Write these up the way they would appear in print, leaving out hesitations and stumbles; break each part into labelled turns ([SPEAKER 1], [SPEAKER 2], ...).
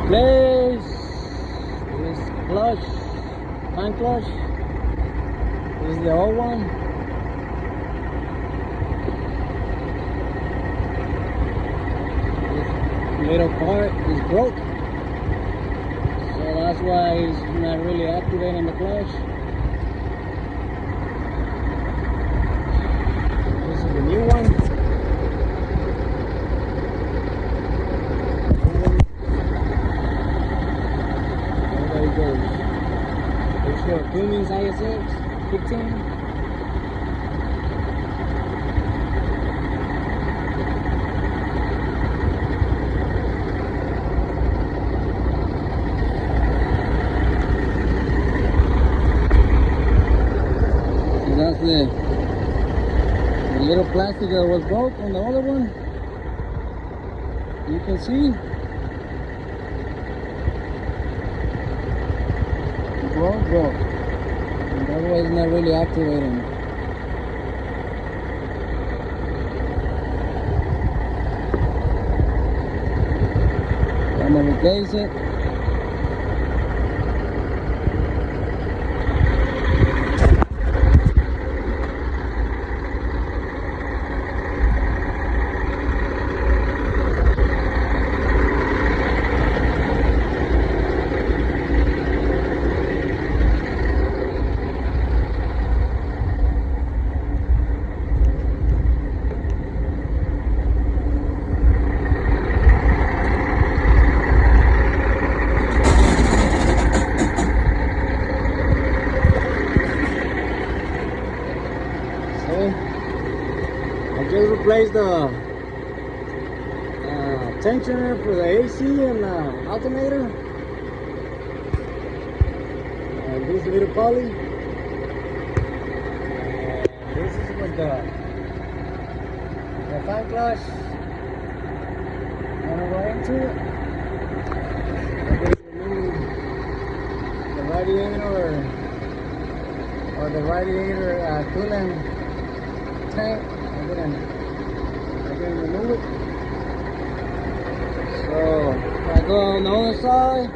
[SPEAKER 1] replace this clutch, fan clutch. This is the old one. This little part is broke, so that's why it's not really activating the clutch. This is the new one. There it goes. It's for cummins isx15. That's the little plastic that was broke on the other one. You can see broke. And that was not really activating. I'm gonna replace it. I just replaced the tensioner for the AC and alternator. This little poly. This is with the fan clutch. I'm gonna go into it. I'm going to remove the radiator or the radiator coolant tank. I didn't remove it. So if I go on the other side,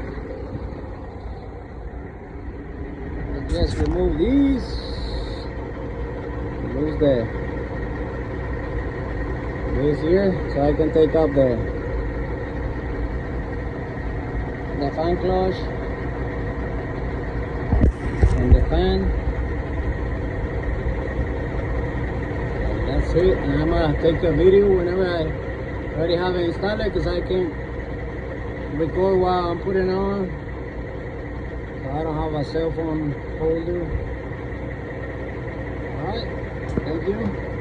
[SPEAKER 1] I just remove these. Remove this here, so I can take out the fan clutch and the fan. That's it, and I'm gonna take a video whenever I already have it installed because I can't record while I'm putting it on. So I don't have a cell phone holder. Alright, thank you.